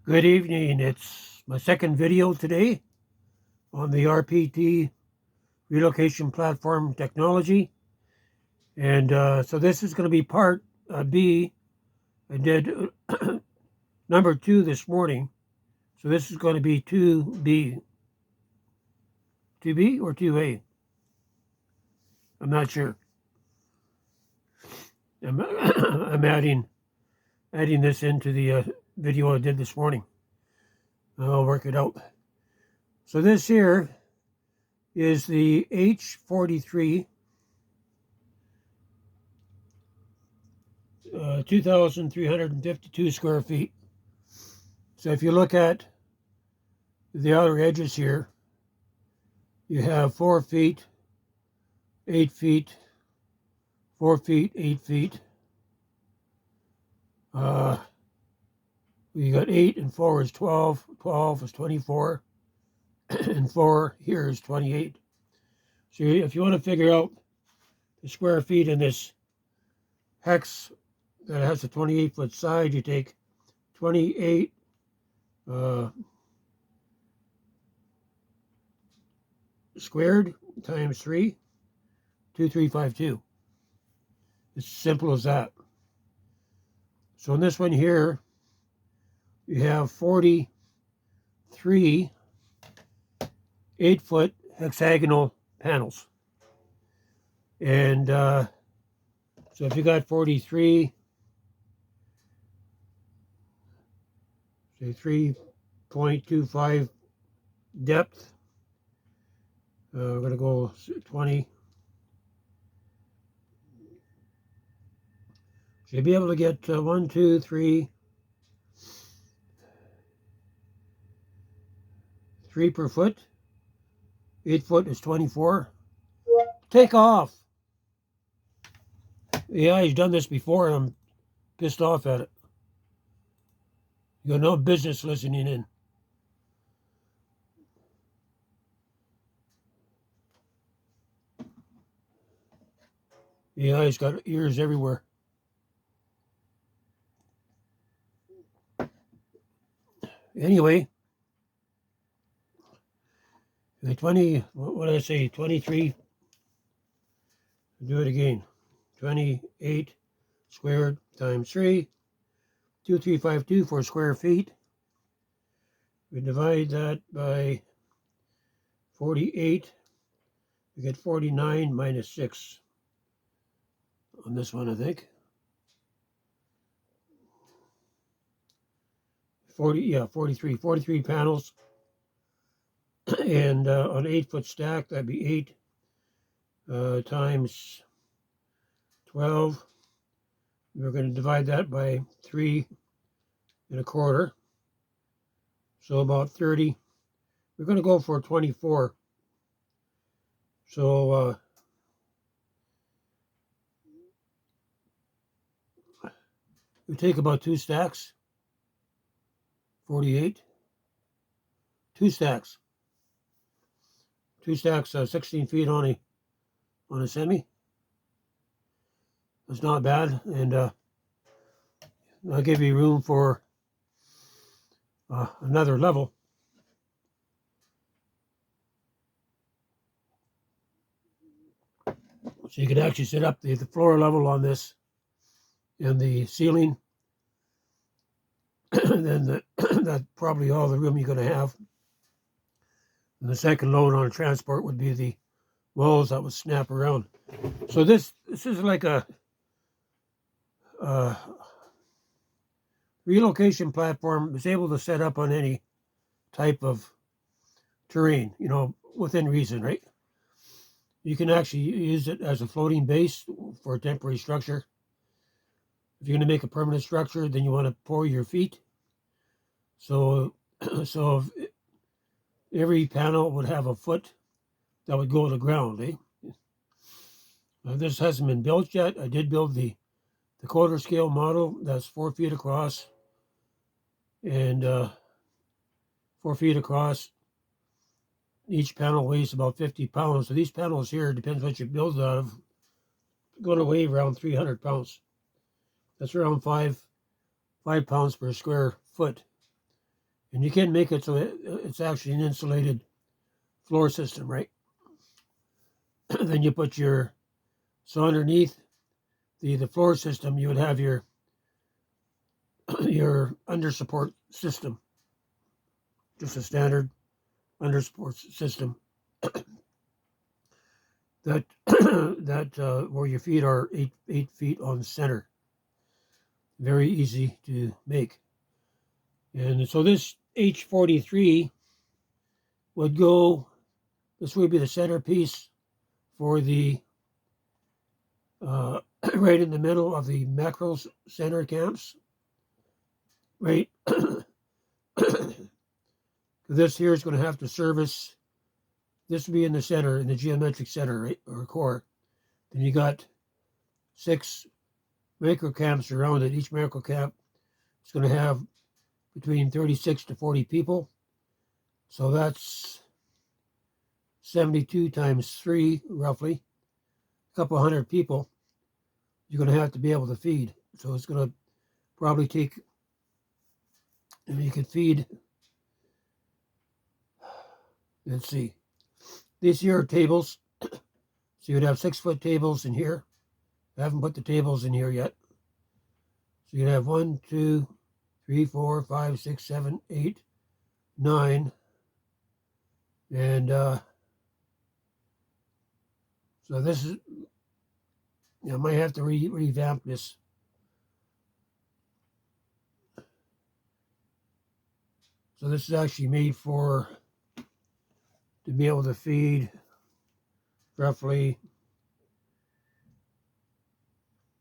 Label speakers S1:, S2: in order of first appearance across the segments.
S1: Good evening. It's my second video today on the RPT Relocation Platform Technology. And so this is going to be part B. I did number 2 this morning. So this is going to be 2B. 2B or 2A? I'm not sure. I'm adding this into the video I did this morning. I'll work it out. So this here is the H43 2,352 square feet. So if you look at the outer edges here, you have 4 feet, 8 feet, 4 feet, 8 feet. You got 8 and 4 is 12. 12 is 24. And 4 here is 28. So if you want to figure out the square feet in this hex that has a 28-foot side, you take 28 squared times 3, 2352. It's as simple as that. So in this one here, you have 43 8-foot hexagonal panels. And so if you got 43, say 3.25 depth, we're going to go 20. So you'll be able to get 1, 2, 3 per foot. 8 foot is 24. Take off. Yeah, he's done this before and I'm pissed off at it. You got no business listening in. Yeah, he's got ears everywhere. Anyway, the 20, what did I say, 23, do it again, 28 squared times 3, 2352 for square feet. We divide that by 48, we get 49 minus 6 on this one, I think. 43 panels. And on 8-foot stack, that'd be 8 times 12. We're going to divide that by 3 1/4. So about 30. We're going to go for 24. So we take about 2 stacks. 48. 2 stacks. 2 stacks, 16 feet on a semi. That's not bad, and I'll give you room for another level. So you can actually set up the floor level on this and the ceiling. Then that's probably all the room you're going to have. And the second load on a transport would be the walls that would snap around. So this is like a relocation platform. It's able to set up on any type of terrain, within reason, right? You can actually use it as a floating base for a temporary structure. If you're going to make a permanent structure, then you want to pour your feet. So every panel would have a foot that would go to the ground, eh? This hasn't been built yet. I did build the quarter scale model that's 4 feet across and 4 feet across. Each panel weighs about 50 pounds. So these panels here, depends what you build out of, going to weigh around 300 pounds. That's around 5 pounds per square foot. And you can make it so it's actually an insulated floor system, right? Then you put so underneath the floor system, you would have your under support system, just a standard under support system that where your feet are 8 feet on the center. Very easy to make. And so this H43 would go, this would be the centerpiece for the right in the middle of the macro center camps, right? This here is going to have to service, this will be in the center, in the geometric center, right, or core. Then you got 6 macro camps around it. Each macro camp is going to have between 36 to 40 people. So that's 72 times 3, roughly. A couple hundred people you're going to have to be able to feed. So it's going to probably take, if you could feed, let's see, these here are tables. So you'd have 6-foot tables in here. I haven't put the tables in here yet. So you'd have 1, 2, 3, 4, 5, 6, 7, 8, 9. And so this is, I might have to revamp this. So this is actually made to be able to feed roughly,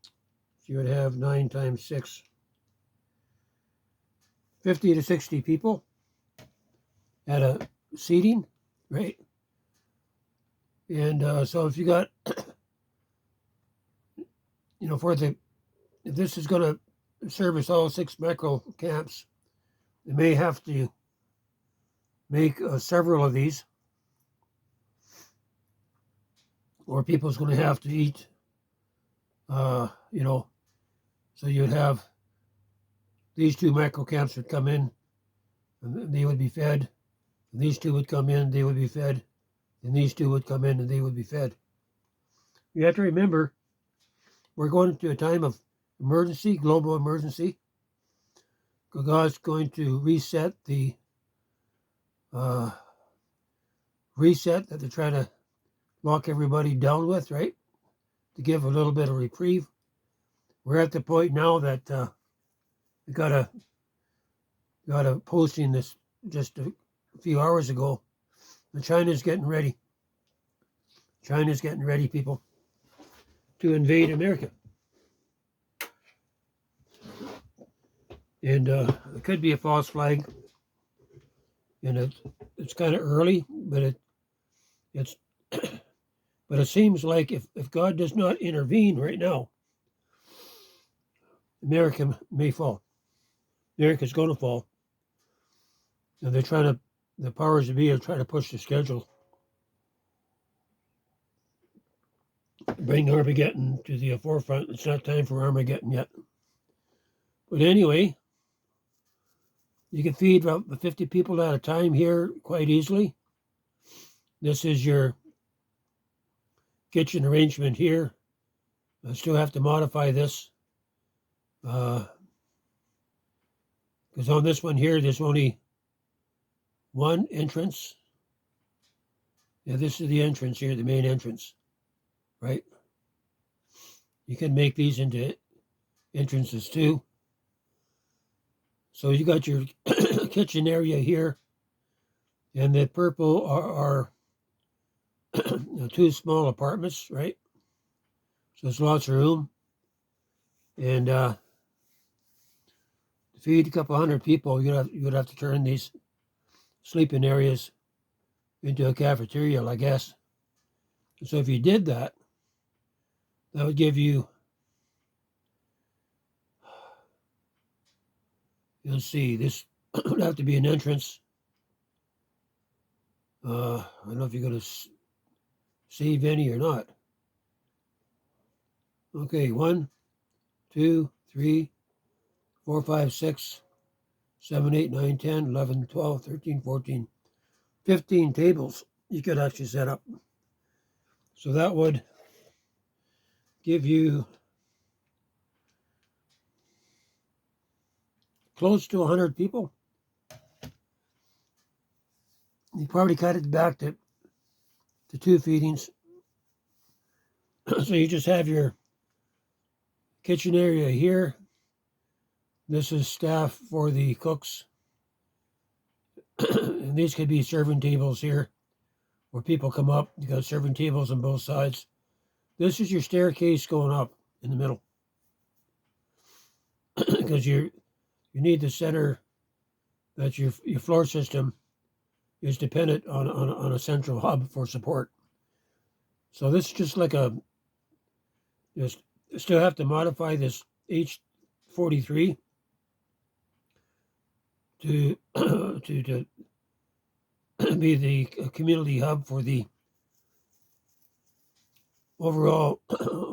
S1: so you would have 9 times 6, 50 to 60 people at a seating, right? And so if you got, if this is going to service all 6 macro camps, they may have to make several of these, or people's going to have to eat, so you'd have these 2 macro camps would come in, and they would be fed, and these 2 would come in, they would be fed, and these 2 would come in, and they would be fed. You have to remember, we're going into a time of emergency, global emergency. God's going to reset reset that they're trying to lock everybody down with, right? To give a little bit of reprieve. We're at the point now that we got a posting this just a few hours ago. And China's getting ready. China's getting ready, people, to invade America. And it could be a false flag. And it's kind of early, but it's but it seems like if God does not intervene right now, America may fall. America's going to fall. And the powers that be are trying to push the schedule. Bring Armageddon to the forefront. It's not time for Armageddon yet. But anyway, you can feed about 50 people at a time here quite easily. This is your kitchen arrangement here. I still have to modify this. Because on this one here, there's only one entrance. Yeah, this is the entrance here, the main entrance, right? You can make these into entrances too. So you got your kitchen area here, and the purple are 2 small apartments, right? So there's lots of room, and to feed a couple hundred people, you would have to turn these sleeping areas into a cafeteria, I guess. And so if you did that, that would give you, you'll see, this would have to be an entrance. I don't know if you're going to save any or not. Okay, 1, 2, 3, 4, 5, 6, 7, 8, 9, 10, 11, 12, 13, 14, 15 tables you could actually set up. So that would give you close to 100 people. You probably cut it back to 2 feedings. So you just have your kitchen area here. This is staff for the cooks. And these could be serving tables here where people come up. You got serving tables on both sides. This is your staircase going up in the middle. Because you need the center, that your floor system is dependent on a central hub for support. So this is just like just still have to modify this H43 to be the community hub for the overall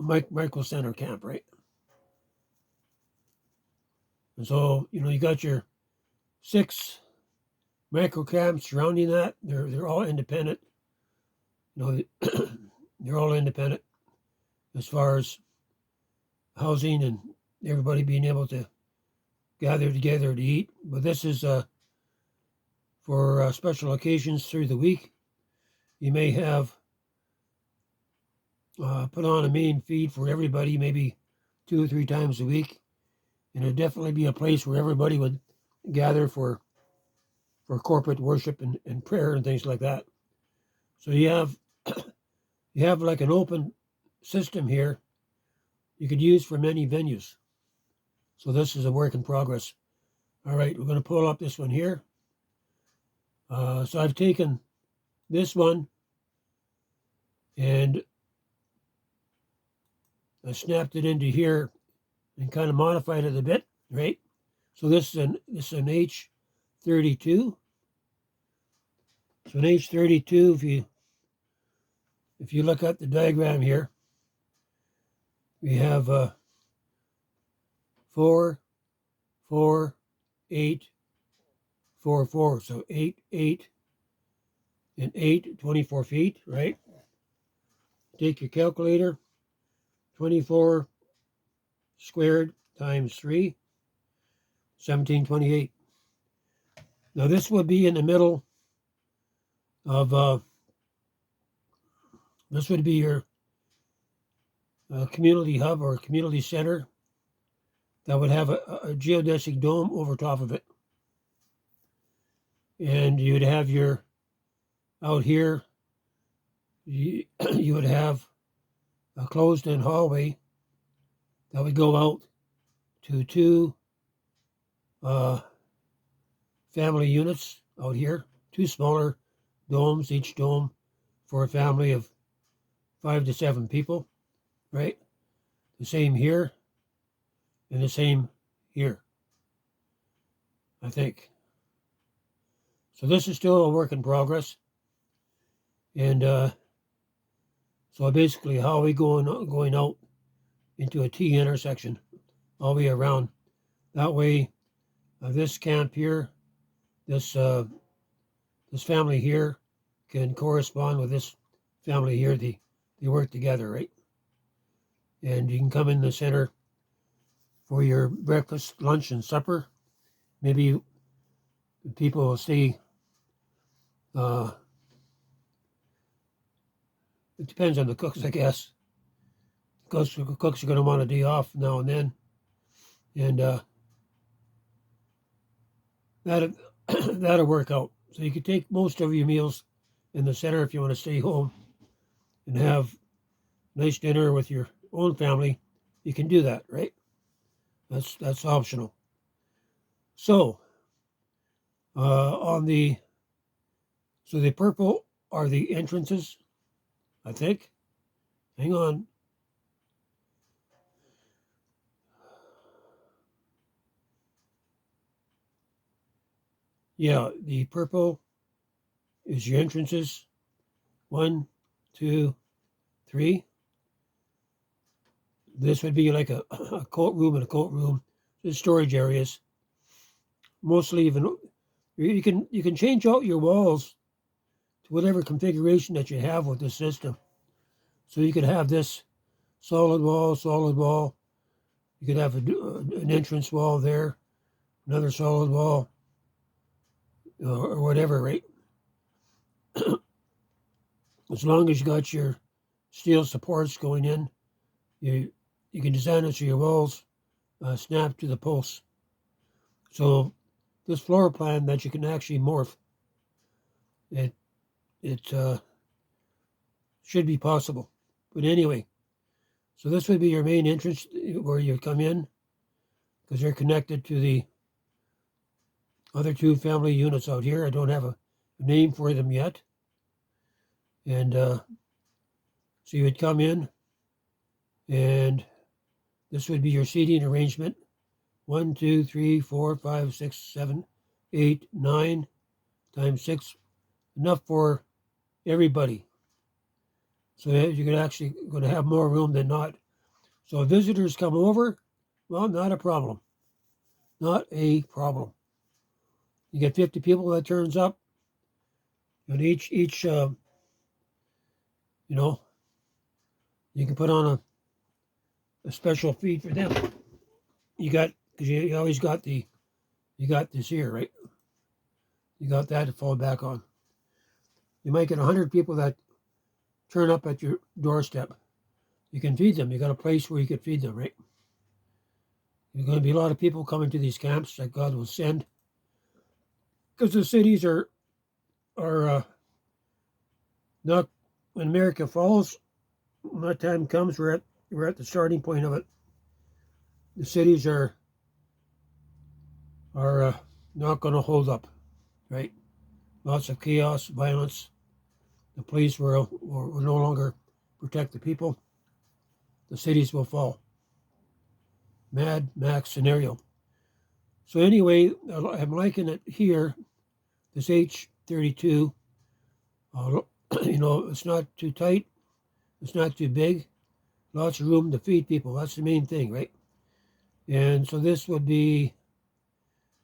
S1: micro center camp, right? And so, you got your 6 micro camps surrounding that. They're all independent. They're all independent as far as housing and everybody being able to gather together to eat. But this is for special occasions through the week. You may have put on a main feed for everybody, maybe 2 or 3 times a week. And it'd definitely be a place where everybody would gather for corporate worship and prayer and things like that. So you have like an open system here you could use for many venues. So this is a work in progress. All right, we're going to pull up this one here. So I've taken this one and I snapped it into here and kind of modified it a bit, right? So this is an H32. So an H32, if you look at the diagram here, we have 4, 4, 8, 4, 4. So 8, 8, and 8, 24 feet, right? Take your calculator, 24 squared times 3, 1728. Now this would be in the middle of, this would be your community hub or community center that would have a geodesic dome over top of it. And you'd have out here, you would have a closed-in hallway that would go out to 2 family units out here, 2 smaller domes, each dome for a family of 5 to 7 people, right? The same here and the same here, I think. So this is still a work in progress. And so basically how we going out into a T intersection all the way around. That way, this camp here, this family here can correspond with this family here. They work together, right? And you can come in the center for your breakfast, lunch, and supper. Maybe people will stay. It depends on the cooks, I guess. Cooks are going to want a day off now and then, and that'll work out. So you can take most of your meals in the center if you want to stay home and have a nice dinner with your own family. You can do that, right? That's optional. So the purple are the entrances, I think. Hang on. Yeah, the purple is your entrances. 1, 2, 3. This would be like a coat room and a coat room. There's storage areas. mostly even you can change out your walls to whatever configuration that you have with the system. So you could have this solid wall. You could have an entrance wall there, another solid wall, or whatever, right? As long as you got your steel supports going in, you can design it so your walls snap to the posts. So this floor plan that you can actually morph, it should be possible. But anyway, so this would be your main entrance where you come in, because they're connected to the other two family units out here. I don't have a name for them yet. And so you would come in, and this would be your seating arrangement. 1, 2, 3, 4, 5, 6, 7, 8, 9 times 6, enough for everybody. So you're actually going to have more room than not. So if visitors come over, well, not a problem. Not a problem. You get 50 people that turns up, and each you know, you can put on a special feed for them. You got, because you always got you got this here, right? You got that to fall back on. You might get 100 people that turn up at your doorstep. You can feed them. You got a place where you can feed them, right? There's going to be a lot of people coming to these camps that God will send, because the cities are not. When America falls, when that time comes, we're at the starting point of it. The cities are not going to hold up, right? Lots of chaos, violence. The police will no longer protect the people. The cities will fall. Mad Max scenario. So anyway, I'm liking it here. This H32, it's not too tight. It's not too big. Lots of room to feed people. That's the main thing, right? And so this would be,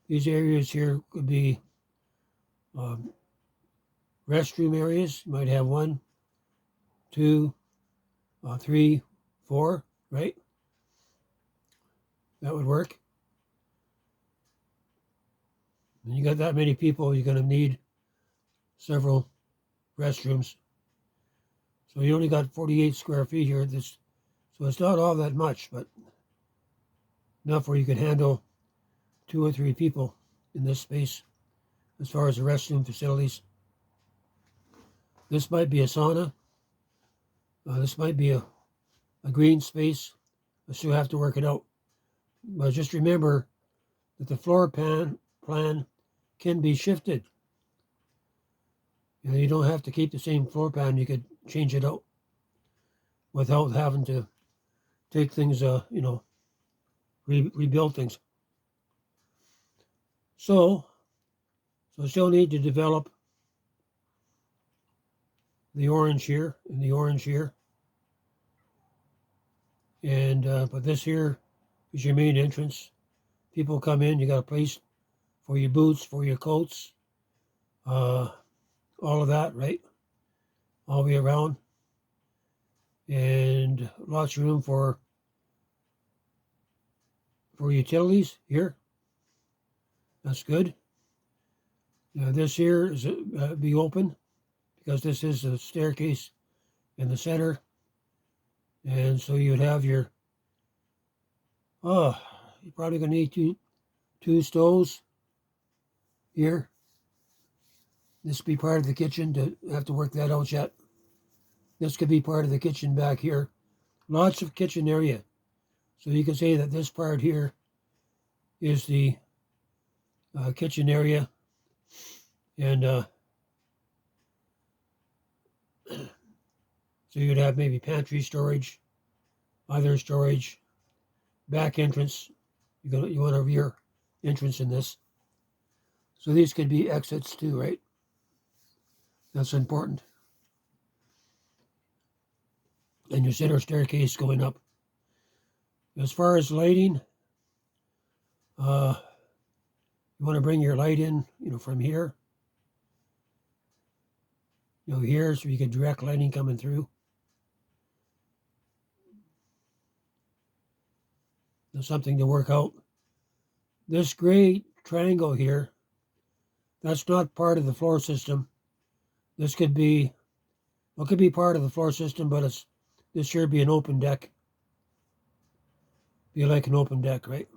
S1: these areas here could be restroom areas. You might have 1, 2, 3, 4, right? That would work. When you got that many people, you're going to need several restrooms. So you only got 48 square feet here. So it's not all that much, but enough where you can handle 2 or 3 people in this space as far as the restroom facilities. This might be a sauna. This might be a green space. I still have to work it out. But just remember that the floor plan can be shifted. You don't have to keep the same floor plan. You could change it out without having to take things, rebuild things. So still need to develop the orange here and the orange here. And but this here is your main entrance. People come in, you got a place for your boots, for your coats, all of that, right? All the way around. And lots of room for utilities here. That's good. This here is be open, because this is a staircase in the center. And so you would have your, you're probably going to need two stoves here. This would be part of the kitchen. To have to work that out yet. This could be part of the kitchen back here. Lots of kitchen area. So you can say that this part here is the kitchen area. And so you'd have maybe pantry storage, other storage, back entrance. You want a rear entrance in this. So these could be exits too, right? That's important. And your center staircase going up. As far as lighting, You want to bring your light in, from here, here, so you get direct lighting coming through. There's something to work out. This gray triangle here, that's not part of the floor system. This could be, could be part of the floor system, but this here be an open deck. Be like an open deck, right?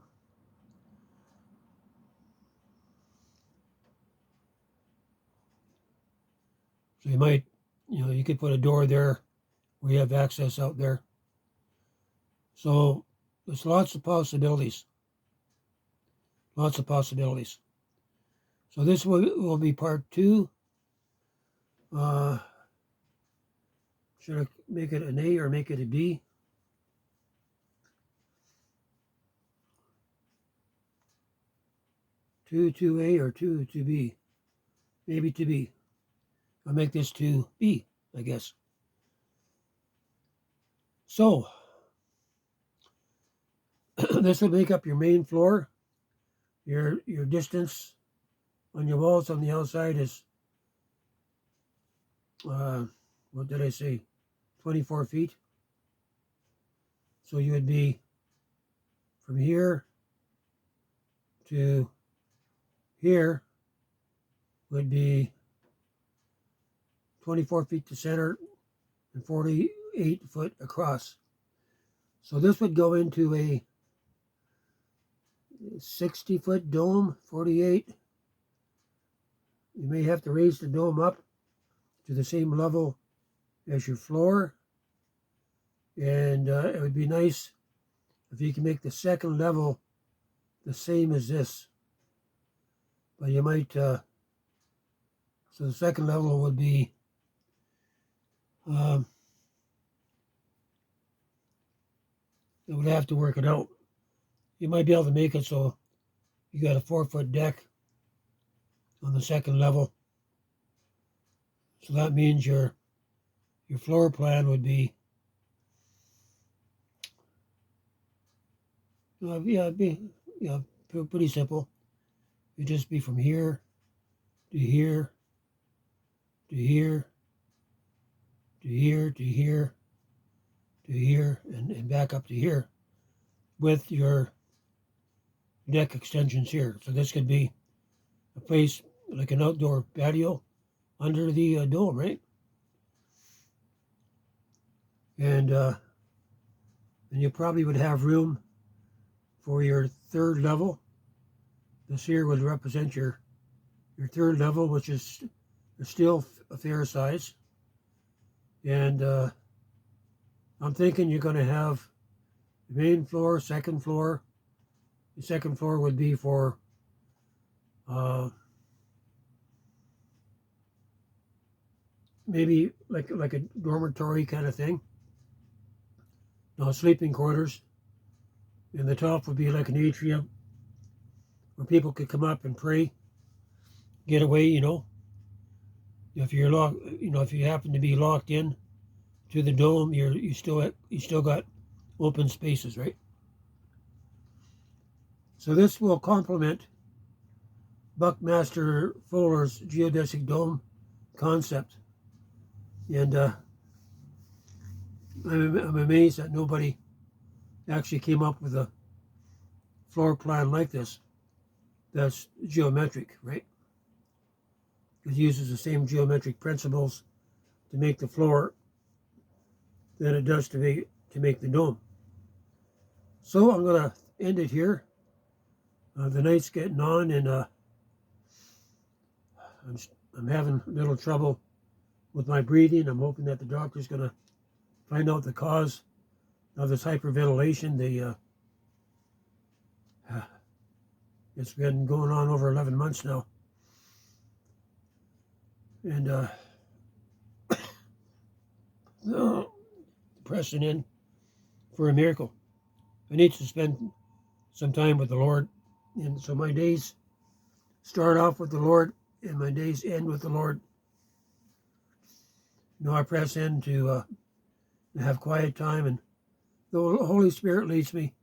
S1: So you might, you could put a door there where you have access out there. So there's lots of possibilities. Lots of possibilities. So this will be part 2. Should I make it an A or make it a B? To A or to B? Maybe to B. I'll make this to B, I guess. So this would make up your main floor. Your distance on your walls on the outside is, what did I say? 24 feet. So you would be from here to here would be 24 feet to center and 48 foot across. So this would go into a 60-foot dome, 48. You may have to raise the dome up to the same level as your floor. And it would be nice if you can make the second level the same as this. But you might, so the second level would be, you would have to work it out. You might be able to make it so you got a 4-foot deck on the second level. So that means your floor plan would be, it'd be pretty simple. It'd just be from here to here to here to here to here to here and back up to here with your deck extensions here. So this could be a place like an outdoor patio under the dome, right? And you probably would have room for your third level. This here would represent your third level, which is still a fair size. And I'm thinking you're going to have the main floor, second floor. The second floor would be for maybe like a dormitory kind of thing. No, sleeping quarters. And the top would be like an atrium where people could come up and pray, get away, If you're locked, if you happen to be locked in to the dome, you still got open spaces, right? So this will complement Buckmaster Fuller's geodesic dome concept, and I'm amazed that nobody actually came up with a floor plan like this that's geometric, right? It uses the same geometric principles to make the floor than it does to make the dome. So I'm going to end it here. The night's getting on, and I'm having a little trouble with my breathing. I'm hoping that the doctor's going to find out the cause of this hyperventilation. It's been going on over 11 months now. And pressing in for a miracle. I need to spend some time with the Lord. And so my days start off with the Lord and my days end with the Lord. I press in to have quiet time, and the Holy Spirit leads me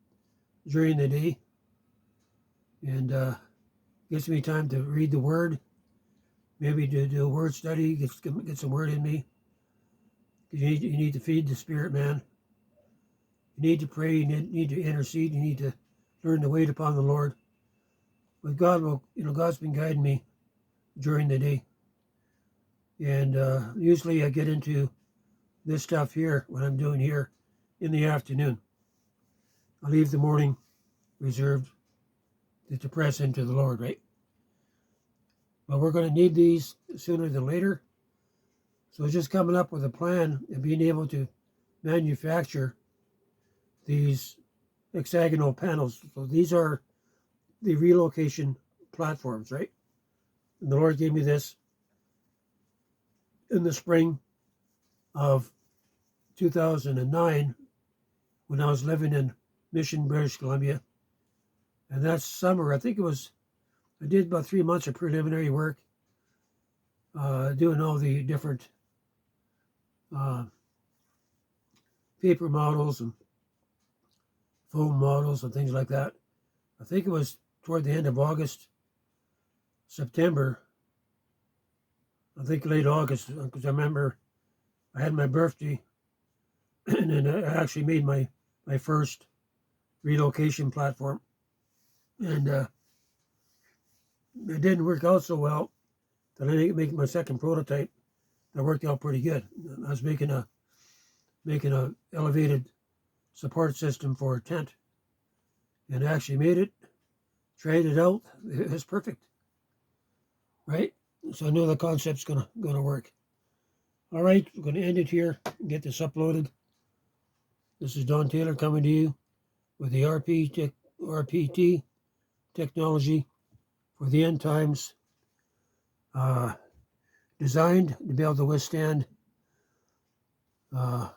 S1: during the day. And Gives me time to read the Word, maybe to do a Word study, get some Word in me. You need to feed the spirit, man. You need to pray, you need to intercede, you need to learn to wait upon the Lord. But God will, God's been guiding me during the day. And usually I get into this stuff here, what I'm doing here, in the afternoon. I leave the morning reserved to press into the Lord, right? But we're going to need these sooner than later. So just coming up with a plan and being able to manufacture these hexagonal panels. So these are the relocation platforms, right? And the Lord gave me this in the spring of 2009 when I was living in Mission, British Columbia. And that summer, I did about 3 months of preliminary work, doing all the different paper models and foam models and things like that. I think it was toward the end of August, September. I think late August, because I remember I had my birthday, and then I actually made my first relocation platform. And it didn't work out so well that I didn't make my second prototype. That worked out pretty good. I was making a elevated support system for a tent, and I actually made it, tried it out. It was perfect, right? So I know the concept's gonna work. All right, we're gonna end it here and get this uploaded. This is Don Taylor coming to you with the RPT technology for the end times, designed to be able to withstand a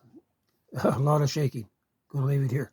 S1: lot of shaking. Going to leave it here.